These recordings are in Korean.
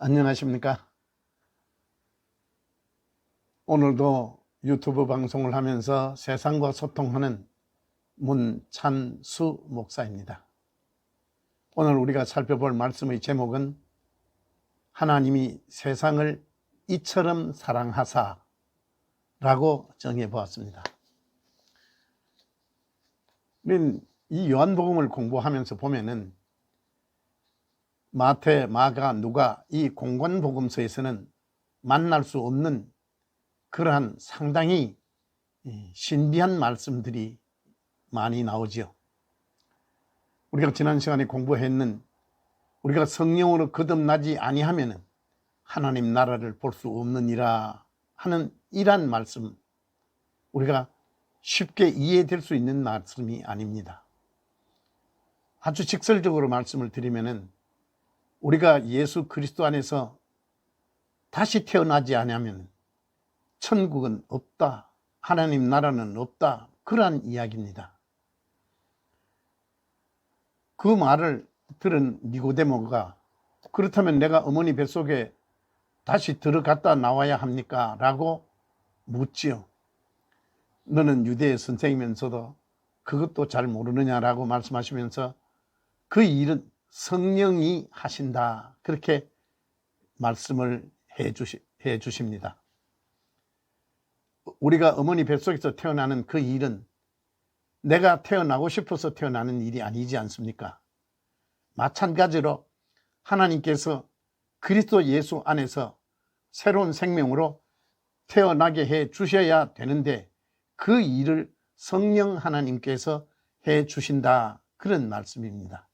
안녕하십니까? 오늘도 유튜브 방송을 하면서 세상과 소통하는 문찬수 목사입니다. 오늘 우리가 살펴볼 말씀의 제목은 하나님이 세상을 이처럼 사랑하사 라고 정해 보았습니다. 우리는 이 요한복음을 공부하면서 보면은 마태, 마가, 누가 이 공관복음서에서는 만날 수 없는 그러한 상당히 신비한 말씀들이 많이 나오지요. 우리가 지난 시간에 공부했는 우리가 성령으로 거듭나지 아니하면 하나님 나라를 볼 수 없느니라 하는 이러한 말씀, 우리가 쉽게 이해될 수 있는 말씀이 아닙니다. 아주 직설적으로 말씀을 드리면은 우리가 예수 그리스도 안에서 다시 태어나지 않으면 천국은 없다, 하나님 나라는 없다, 그러한 이야기입니다. 그 말을 들은 니고데모가 그렇다면 내가 어머니 뱃속에 다시 들어갔다 나와야 합니까? 라고 묻지요. 너는 유대의 선생이면서도 그것도 잘 모르느냐라고 말씀하시면서 그 일은 성령이 하신다, 그렇게 말씀을 해 주십니다. 우리가 어머니 뱃속에서 태어나는 그 일은 내가 태어나고 싶어서 태어나는 일이 아니지 않습니까? 마찬가지로 하나님께서 그리스도 예수 안에서 새로운 생명으로 태어나게 해 주셔야 되는데 그 일을 성령 하나님께서 해 주신다, 그런 말씀입니다.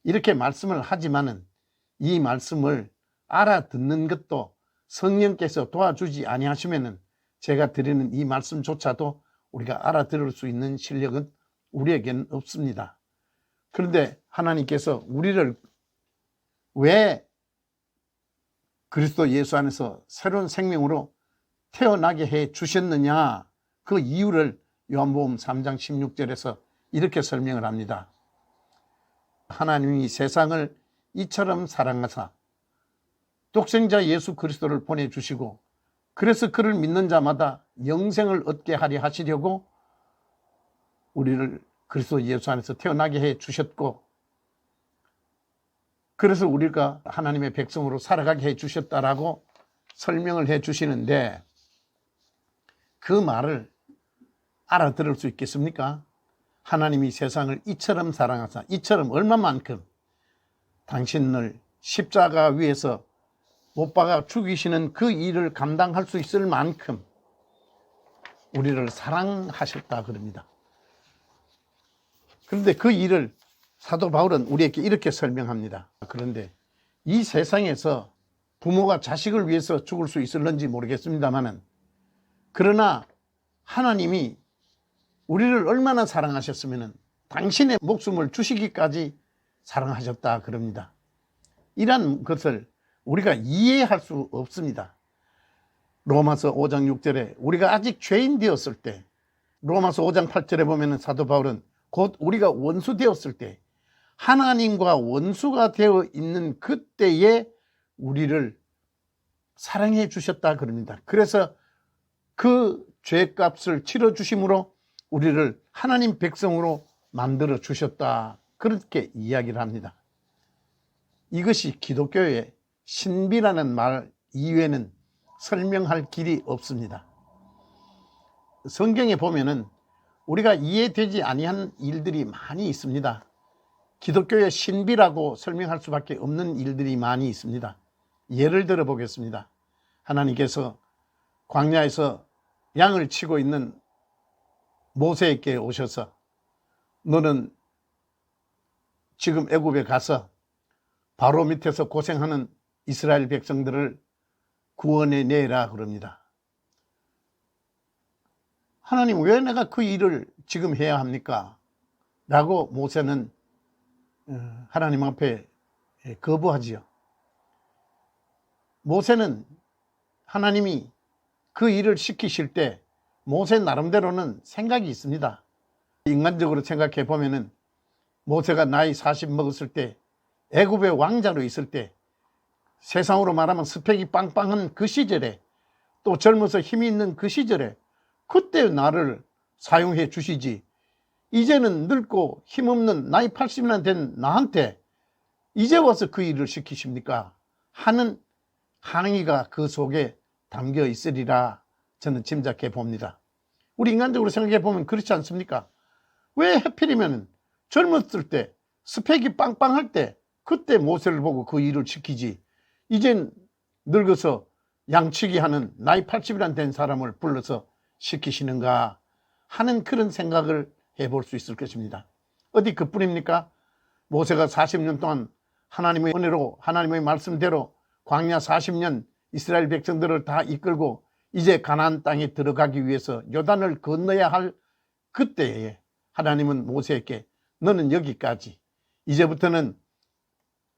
이렇게 말씀을 하지만은 이 말씀을 알아듣는 것도 성령께서 도와주지 아니하시면은 제가 드리는 이 말씀조차도 우리가 알아들을 수 있는 실력은 우리에게는 없습니다. 그런데 하나님께서 우리를 왜 그리스도 예수 안에서 새로운 생명으로 태어나게 해 주셨느냐, 그 이유를 요한복음 3장 16절에서 이렇게 설명을 합니다. 하나님이 세상을 이처럼 사랑하사 독생자 예수 그리스도를 보내주시고 그래서 그를 믿는 자마다 영생을 얻게 하려 하시려고 우리를 그리스도 예수 안에서 태어나게 해 주셨고, 그래서 우리가 하나님의 백성으로 살아가게 해 주셨다라고 설명을 해 주시는데 그 말을 알아들을 수 있겠습니까? 하나님이 세상을 이처럼 사랑하사, 이처럼 얼마만큼 당신을 십자가 위에서 못 박아 죽이시는 그 일을 감당할 수 있을 만큼 우리를 사랑하셨다 그럽니다. 그런데 그 일을 사도 바울은 우리에게 이렇게 설명합니다. 그런데 이 세상에서 부모가 자식을 위해서 죽을 수 있을런지 모르겠습니다만은, 그러나 하나님이 우리를 얼마나 사랑하셨으면 당신의 목숨을 주시기까지 사랑하셨다 그럽니다. 이런 것을 우리가 이해할 수 없습니다. 로마서 5장 6절에 우리가 아직 죄인 되었을 때, 로마서 5장 8절에 보면 사도 바울은 곧 우리가 원수 되었을 때, 하나님과 원수가 되어 있는 그때에 우리를 사랑해 주셨다 그럽니다. 그래서 그 죄값을 치러 주심으로 우리를 하나님 백성으로 만들어 주셨다, 그렇게 이야기를 합니다. 이것이 기독교의 신비라는 말 이외에는 설명할 길이 없습니다. 성경에 보면은 우리가 이해되지 아니한 일들이 많이 있습니다. 기독교의 신비라고 설명할 수밖에 없는 일들이 많이 있습니다. 예를 들어 보겠습니다. 하나님께서 광야에서 양을 치고 있는 모세에게 오셔서 너는 지금 애굽에 가서 바로 밑에서 고생하는 이스라엘 백성들을 구원해 내라 그럽니다. 하나님, 왜 내가 그 일을 지금 해야 합니까? 라고 모세는 하나님 앞에 거부하지요. 모세는 하나님이 그 일을 시키실 때 모세 나름대로는 생각이 있습니다. 인간적으로 생각해 보면은 모세가 나이 40 먹었을 때 애굽의 왕자로 있을 때 세상으로 말하면 스펙이 빵빵한 그 시절에, 또 젊어서 힘이 있는 그 시절에 그때 나를 사용해 주시지, 이제는 늙고 힘없는 나이 80이나 된 나한테 이제 와서 그 일을 시키십니까? 하는 항의가 그 속에 담겨 있으리라 저는 짐작해 봅니다. 우리 인간적으로 생각해 보면 그렇지 않습니까? 왜 하필이면 젊었을 때 스펙이 빵빵할 때 그때 모세를 보고 그 일을 시키지, 이젠 늙어서 양치기 하는 나이 80이나 된 사람을 불러서 시키시는가 하는 그런 생각을 해볼 수 있을 것입니다. 어디 그뿐입니까? 모세가 40년 동안 하나님의 은혜로 하나님의 말씀대로 광야 40년 이스라엘 백성들을 다 이끌고 이제 가나안 땅에 들어가기 위해서 요단을 건너야 할 그때에 하나님은 모세에게 너는 여기까지, 이제부터는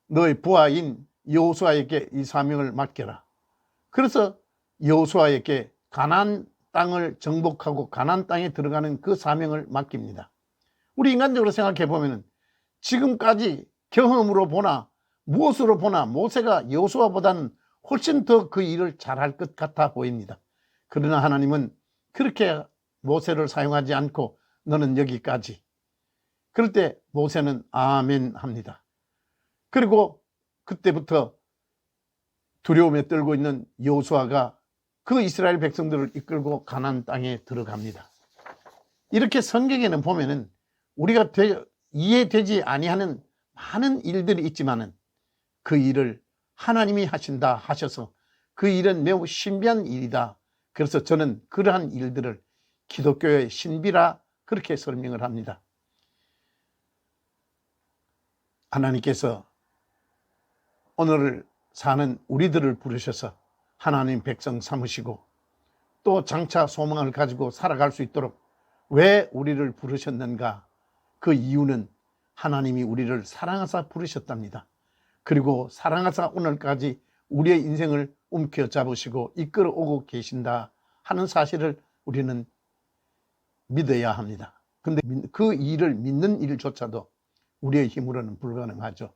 너의 부하인 여호수아에게 이 사명을 맡겨라. 그래서 여호수아에게 가나안 땅을 정복하고 가나안 땅에 들어가는 그 사명을 맡깁니다. 우리 인간적으로 생각해 보면 지금까지 경험으로 보나 무엇으로 보나 모세가 여호수아보다는 훨씬 더 그 일을 잘할 것 같아 보입니다. 그러나 하나님은 그렇게 모세를 사용하지 않고 너는 여기까지. 그럴 때 모세는 아멘 합니다. 그리고 그때부터 두려움에 떨고 있는 여호수아가 그 이스라엘 백성들을 이끌고 가나안 땅에 들어갑니다. 이렇게 성경에는 보면은 우리가 이해되지 아니하는 많은 일들이 있지만은 그 일을 하나님이 하신다 하셔서 그 일은 매우 신비한 일이다. 그래서 저는 그러한 일들을 기독교의 신비라 그렇게 설명을 합니다. 하나님께서 오늘 사는 우리들을 부르셔서 하나님 백성 삼으시고 또 장차 소망을 가지고 살아갈 수 있도록 왜 우리를 부르셨는가? 그 이유는 하나님이 우리를 사랑하사 부르셨답니다. 그리고 사랑하사 오늘까지 우리의 인생을 움켜잡으시고 이끌어오고 계신다 하는 사실을 우리는 믿어야 합니다. 근데 그 일을 믿는 일조차도 우리의 힘으로는 불가능하죠.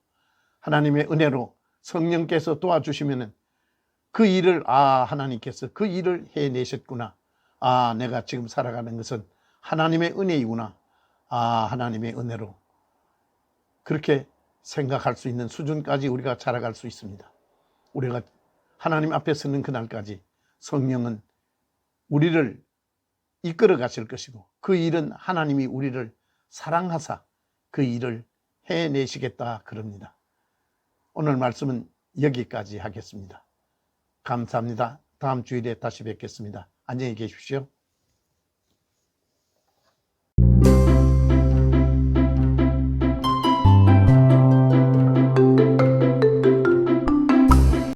하나님의 은혜로 성령께서 도와주시면은 그 일을 하나님께서 그 일을 해내셨구나. 내가 지금 살아가는 것은 하나님의 은혜이구나. 하나님의 은혜로 그렇게 생각할 수 있는 수준까지 우리가 자라갈 수 있습니다. 우리가 하나님 앞에 서는 그날까지 성령은 우리를 이끌어 가실 것이고 그 일은 하나님이 우리를 사랑하사 그 일을 해내시겠다 그럽니다. 오늘 말씀은 여기까지 하겠습니다. 감사합니다. 다음 주일에 다시 뵙겠습니다. 안녕히 계십시오.